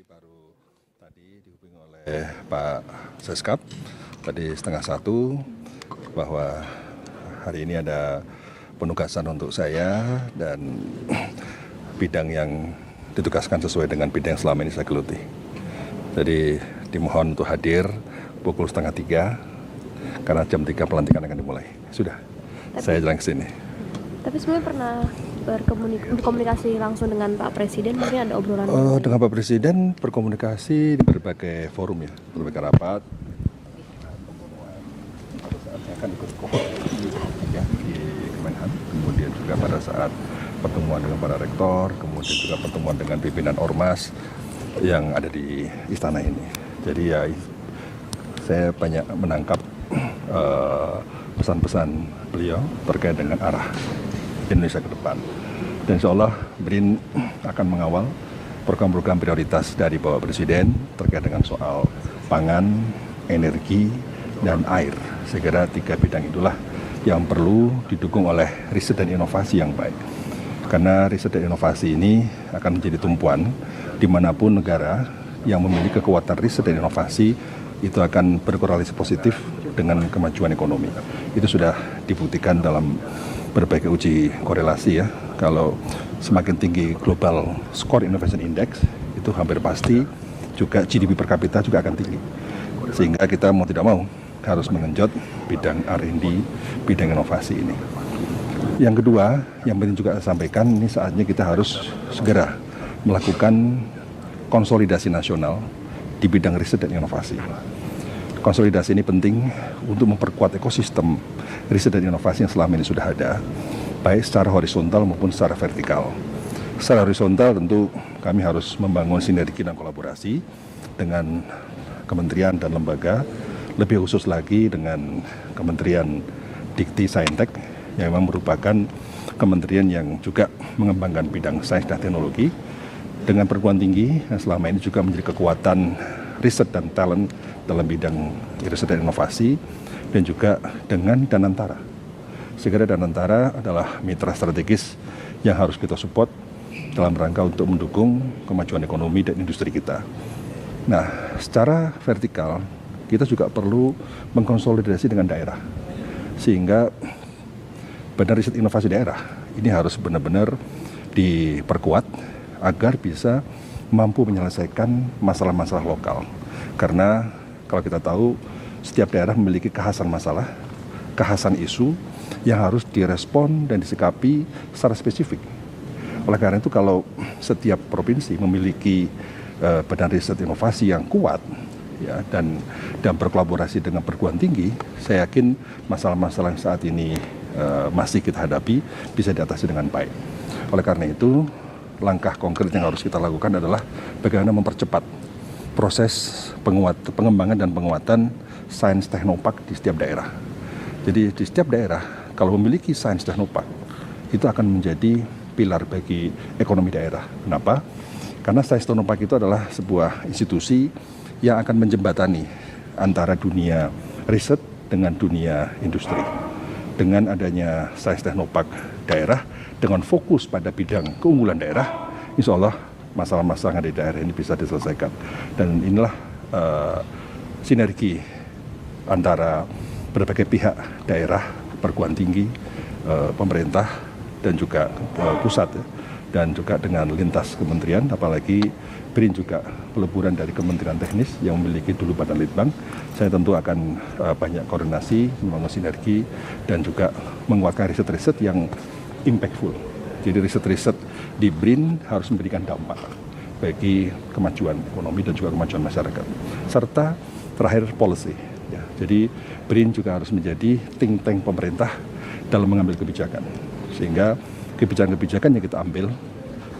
baru tadi dihubungi oleh Pak Seskap tadi 12:30 bahwa hari ini ada penugasan untuk saya dan bidang yang ditugaskan sesuai dengan bidang yang selama ini saya geluti. Jadi dimohon untuk hadir pukul 2:30 karena jam 3 pelantikan akan dimulai. Sudah, saya jalan ke sini. Tapi sebelumnya pernah berkomunikasi langsung dengan Pak Presiden, mungkin ada obrolan? Dengan Pak Presiden berkomunikasi di berbagai forum ya, berbagai rapat. Pada saatnya akan ikut kohort ya, di Kemenhan, kemudian juga pada saat pertemuan dengan para rektor, kemudian juga pertemuan dengan pimpinan Ormas yang ada di istana ini. Jadi ya saya banyak menangkap pesan-pesan beliau terkait dengan arah Indonesia ke depan. Dan insya Allah BRIN akan mengawal program-program prioritas dari Bapak Presiden terkait dengan soal pangan, energi, dan air. Saya kira 3 bidang itulah yang perlu didukung oleh riset dan inovasi yang baik. Karena riset dan inovasi ini akan menjadi tumpuan dimanapun negara yang memiliki kekuatan riset dan inovasi itu akan berkorelasi positif dengan kemajuan ekonomi. Itu sudah dibuktikan dalam berbagai uji korelasi ya. Kalau semakin tinggi global score innovation index itu hampir pasti juga GDP per kapita juga akan tinggi. Sehingga kita mau tidak mau harus mengenjot bidang R&D, bidang inovasi ini. Yang kedua, yang penting juga saya sampaikan, ini saatnya kita harus segera melakukan konsolidasi nasional di bidang riset dan inovasi. Konsolidasi ini penting untuk memperkuat ekosistem riset dan inovasi yang selama ini sudah ada, baik secara horizontal maupun secara vertikal. Secara horizontal tentu kami harus membangun sinergi dan kolaborasi dengan kementerian dan lembaga, lebih khusus lagi dengan Kementerian Dikti Saintek yang memang merupakan kementerian yang juga mengembangkan bidang sains dan teknologi, dengan perguruan tinggi yang selama ini juga menjadi kekuatan riset dan talent dalam bidang riset dan inovasi, dan juga dengan Danantara. Segera Danantara adalah mitra strategis yang harus kita support dalam rangka untuk mendukung kemajuan ekonomi dan industri kita. Nah, secara vertikal kita juga perlu mengkonsolidasi dengan daerah, sehingga Badan Riset Inovasi Daerah ini harus benar-benar diperkuat agar bisa mampu menyelesaikan masalah-masalah lokal. Karena kalau kita tahu setiap daerah memiliki kekhasan masalah, kekhasan isu yang harus direspon dan disikapi secara spesifik. Oleh karena itu kalau setiap provinsi memiliki badan riset inovasi yang kuat ya, dan berkolaborasi dengan perguruan tinggi, saya yakin masalah-masalah yang saat ini masih kita hadapi bisa diatasi dengan baik. Oleh karena itu langkah konkret yang harus kita lakukan adalah bagaimana mempercepat proses pengembangan dan penguatan sains teknopark di setiap daerah. Jadi di setiap daerah kalau memiliki sains teknopark itu akan menjadi pilar bagi ekonomi daerah. Kenapa? Karena sains teknopark itu adalah sebuah institusi yang akan menjembatani antara dunia riset dengan dunia industri. Dengan adanya sains teknopark daerah, dengan fokus pada bidang keunggulan daerah, insya Allah masalah-masalah yang ada di daerah ini bisa diselesaikan. Dan inilah sinergi antara berbagai pihak daerah, perguruan tinggi, pemerintah, dan juga pusat ya, dan juga dengan lintas kementerian, apalagi BRIN juga peleburan dari Kementerian Teknis yang memiliki dulu Badan Litbang. Saya tentu akan banyak koordinasi, membangun sinergi, dan juga menguatkan riset-riset yang impactful. Jadi riset-riset di BRIN harus memberikan dampak bagi kemajuan ekonomi dan juga kemajuan masyarakat. Serta terakhir policy. Ya. Jadi BRIN juga harus menjadi think tank pemerintah dalam mengambil kebijakan. Sehingga kebijakan-kebijakan yang kita ambil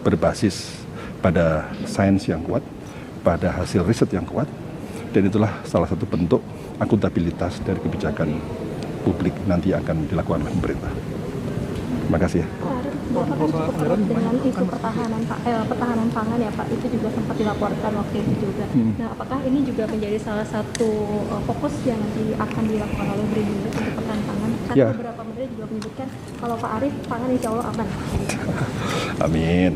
berbasis pada sains yang kuat, pada hasil riset yang kuat, dan itulah salah satu bentuk akuntabilitas dari kebijakan publik nanti akan dilakukan oleh pemerintah. Terima kasih ya. Bapak kan cukup erat dengan isu pertahanan pangan ya Pak, itu juga sempat dilaporkan waktu itu juga. Nah, apakah ini juga menjadi salah satu fokus yang nanti akan dilakukan oleh BRIN untuk pertahanan pangan? Karena ya, beberapa menteri juga menyebutkan kalau Pak Arief pangan insya Allah aman. Amin.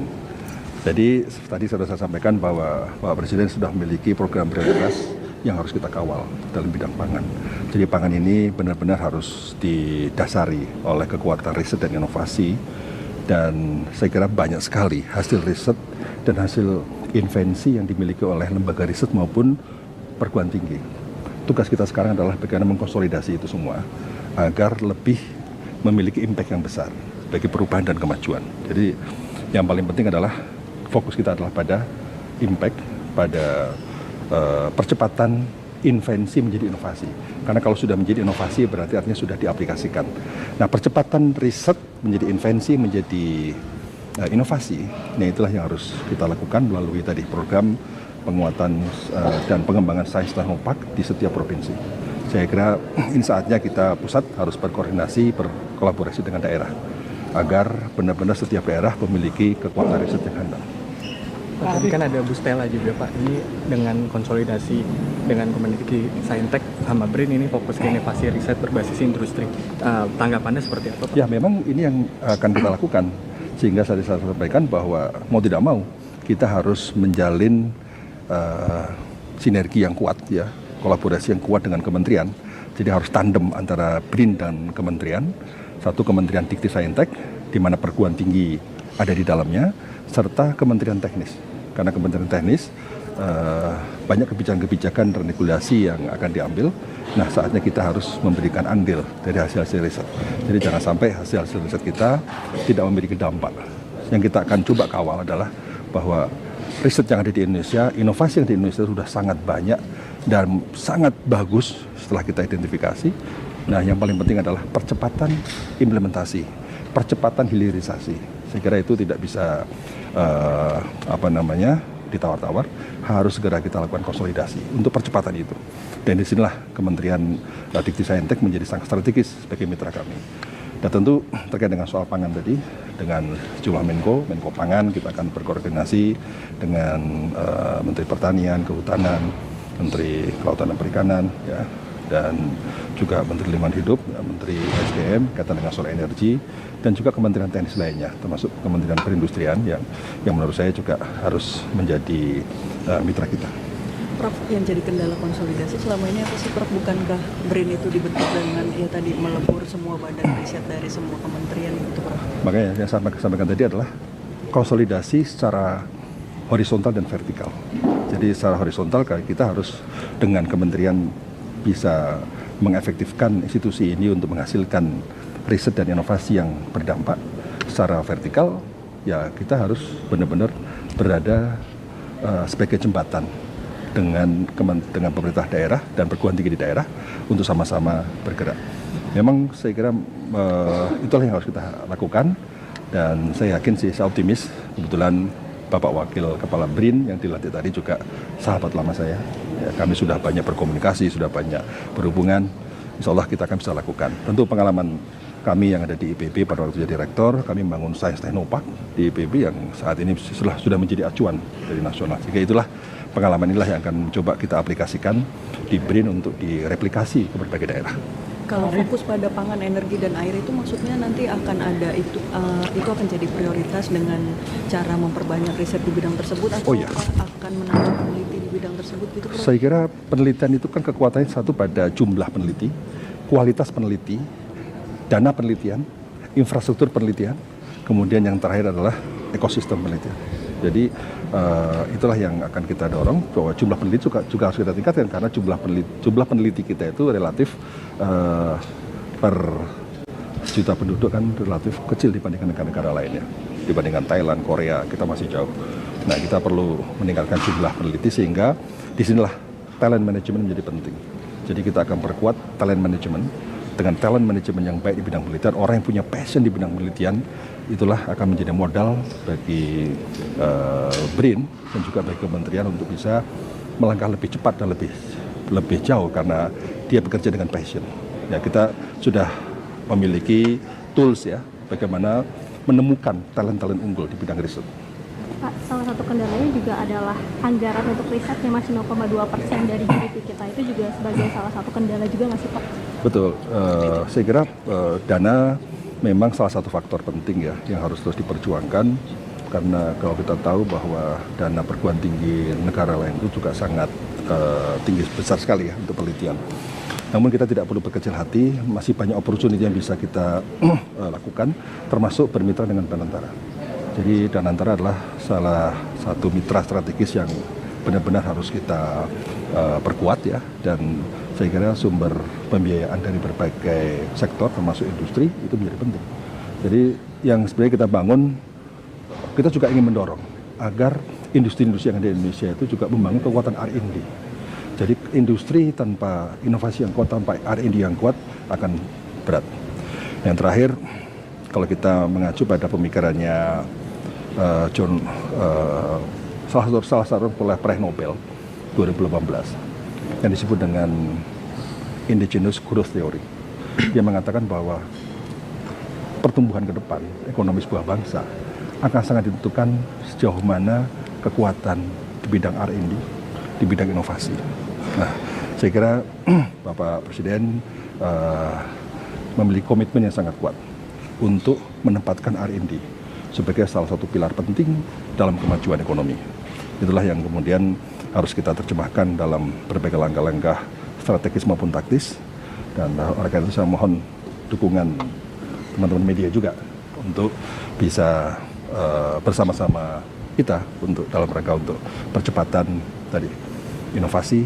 Jadi tadi sudah saya sampaikan bahwa Pak Presiden sudah memiliki program prioritas yang harus kita kawal dalam bidang pangan. Jadi pangan ini benar-benar harus didasari oleh kekuatan riset dan inovasi, dan saya kira banyak sekali hasil riset dan hasil invensi yang dimiliki oleh lembaga riset maupun perguruan tinggi. Tugas kita sekarang adalah bagaimana mengkonsolidasi itu semua agar lebih memiliki impact yang besar bagi perubahan dan kemajuan. Jadi yang paling penting adalah fokus kita adalah pada impact, pada percepatan invensi menjadi inovasi. Karena kalau sudah menjadi inovasi berarti artinya sudah diaplikasikan. Nah, percepatan riset menjadi invensi menjadi inovasi. Nah, itulah yang harus kita lakukan melalui tadi program penguatan dan pengembangan sains teknopark di setiap provinsi. Saya kira ini saatnya kita pusat harus berkoordinasi, berkolaborasi dengan daerah agar benar-benar setiap daerah memiliki kekuatan riset yang handal. Pak, tadi kan ada Bu Stella juga Pak, ini dengan konsolidasi dengan Kemendikti Saintek sama BRIN ini fokus ke inovasi riset berbasis industri. Tanggapannya seperti apa Pak? Ya memang ini yang akan kita lakukan, sehingga saya sampaikan bahwa mau tidak mau kita harus menjalin sinergi yang kuat ya, kolaborasi yang kuat dengan kementerian. Jadi harus tandem antara BRIN dan kementerian. Satu Kementerian Dikti Saintek, di mana perguruan tinggi ada di dalamnya, serta Kementerian Teknis. Karena Kementerian Teknis banyak kebijakan-kebijakan dan regulasi yang akan diambil. Nah, saatnya kita harus memberikan andil dari hasil-hasil riset. Jadi jangan sampai hasil-hasil riset kita tidak memiliki dampak. Yang kita akan coba kawal adalah bahwa riset yang ada di Indonesia, inovasi yang di Indonesia sudah sangat banyak dan sangat bagus setelah kita identifikasi. Nah, yang paling penting adalah percepatan implementasi, percepatan hilirisasi. Saya kira itu tidak bisa ditawar-tawar, harus segera kita lakukan konsolidasi untuk percepatan itu. Dan disinilah Kementerian Dikti Saintek menjadi sangat strategis sebagai mitra kami. Dan tentu terkait dengan soal pangan tadi, dengan sejumlah Menko Pangan, kita akan berkoordinasi dengan Menteri Pertanian, Kehutanan, Menteri Kelautan dan Perikanan, ya, dan juga Menteri Lingkungan Hidup, Menteri SDM, kaitan dengan soal energi, dan juga kementerian teknis lainnya, termasuk Kementerian Perindustrian yang menurut saya juga harus menjadi mitra kita. Prof, yang jadi kendala konsolidasi selama ini apa sih Prof? Bukankah BRIN itu dibentuk dengan tadi melebur semua badan riset dari semua kementerian gitu Prof? Makanya yang saya sampaikan tadi adalah konsolidasi secara horizontal dan vertikal. Jadi secara horizontal kita harus dengan kementerian bisa mengefektifkan institusi ini untuk menghasilkan riset dan inovasi yang berdampak. Secara vertikal, ya kita harus benar-benar berada sebagai jembatan dengan pemerintah daerah dan perguruan tinggi di daerah untuk sama-sama bergerak. Memang saya kira itulah yang harus kita lakukan, dan saya yakin sih, saya optimis. Kebetulan Bapak Wakil Kepala BRIN yang dilantik tadi juga sahabat lama saya. Ya, kami sudah banyak berkomunikasi, sudah banyak berhubungan. Insya Allah kita akan bisa lakukan. Tentu pengalaman kami yang ada di IPB pada waktu jadi rektor, kami membangun Sains Teknopark di IPB yang saat ini sudah menjadi acuan dari nasional. Sehingga itulah pengalaman inilah yang akan coba kita aplikasikan di BRIN untuk direplikasi ke berbagai daerah. Kalau fokus pada pangan, energi, dan air itu maksudnya nanti akan ada itu akan jadi prioritas dengan cara memperbanyak riset di bidang tersebut, atau akan menambah peneliti di bidang tersebut gitu Prof? Saya kira penelitian itu kan kekuatannya satu pada jumlah peneliti, kualitas peneliti, dana penelitian, infrastruktur penelitian, kemudian yang terakhir adalah ekosistem penelitian. Jadi itulah yang akan kita dorong, bahwa jumlah peneliti juga harus kita tingkatkan, karena jumlah peneliti kita itu relatif per juta penduduk kan relatif kecil dibandingkan negara-negara lainnya. Dibandingkan Thailand, Korea, kita masih jauh. Nah, kita perlu meningkatkan jumlah peneliti, sehingga disinilah talent management menjadi penting. Jadi kita akan perkuat talent management. Dengan talent management yang baik di bidang penelitian, orang yang punya passion di bidang penelitian, itulah akan menjadi modal bagi BRIN dan juga bagi kementerian untuk bisa melangkah lebih cepat dan lebih jauh, karena dia bekerja dengan passion. Ya, kita sudah memiliki tools ya, bagaimana menemukan talent-talent unggul di bidang riset. Pak, salah satu kendalanya juga adalah anggaran untuk riset yang masih 0,2% dari GDP kita. Itu juga sebagai salah satu kendala juga nggak sih Pak? Betul, saya kira dana memang salah satu faktor penting ya yang harus terus diperjuangkan. karena kalau kita tahu bahwa dana perguruan tinggi negara lain itu juga sangat tinggi, besar sekali ya untuk penelitian. Namun kita tidak perlu berkecil hati, masih banyak opportunity yang bisa kita lakukan, termasuk bermitra dengan Danantara. Jadi Danantara adalah salah satu mitra strategis yang benar-benar harus kita perkuat ya, dan saya kira sumber pembiayaan dari berbagai sektor termasuk industri itu menjadi penting. Jadi yang sebenarnya kita bangun, kita juga ingin mendorong agar industri-industri yang ada di Indonesia itu juga membangun kekuatan R&D. Jadi industri tanpa inovasi yang kuat, tanpa R&D yang kuat akan berat. Yang terakhir, kalau kita mengacu pada pemikirannya salah satu peraih Nobel 2018 yang disebut dengan Indigenous Growth Theory. Dia mengatakan bahwa pertumbuhan ke depan ekonomi sebuah bangsa akan sangat ditentukan sejauh mana kekuatan di bidang R&D, di bidang inovasi. Nah, saya kira Bapak Presiden memiliki komitmen yang sangat kuat untuk menempatkan R&D sebagai salah satu pilar penting dalam kemajuan ekonomi. Itulah yang kemudian harus kita terjemahkan dalam berbagai langkah-langkah strategis maupun taktis. Dan oleh karena itu saya mohon dukungan teman-teman media juga untuk bisa bersama-sama kita untuk dalam rangka untuk percepatan tadi inovasi,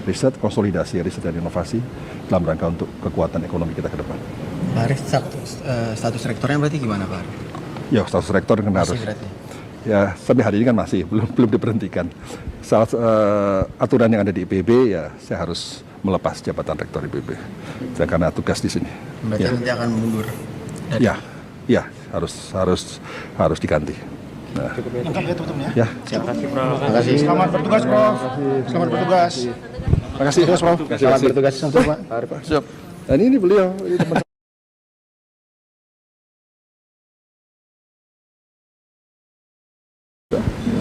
riset, konsolidasi riset dan inovasi dalam rangka untuk kekuatan ekonomi kita ke depan. Pak Arief, status rektornya berarti gimana Pak Arief? Ya, status rektor kan harus. Ya, sampai hari ini kan masih belum diberhentikan. Salah aturan yang ada di IPB ya saya harus melepas jabatan rektor IPB. Saya karena tugas di sini. Berarti Ya. nanti akan mundur. Ya, harus diganti. Nah, Lengkap ya teman-teman ya. ya. Terima kasih. Selamat bertugas, Prof. Selamat bertugas. Terima kasih, Prof. Selamat bertugas Untuk Pak. Siap. Nah, ini beliau, ini teman.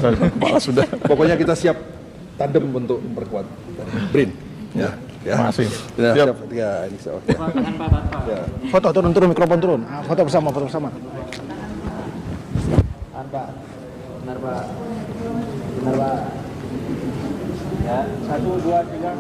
Kepala sudah. Pokoknya kita siap tandem untuk memperkuat BRIN. Ya. Masih. Ya, siap. Ya, ini siap. Ya. Foto turun mikrofon turun. Foto bersama. Benar Pak. Ya, 1, 2, 3.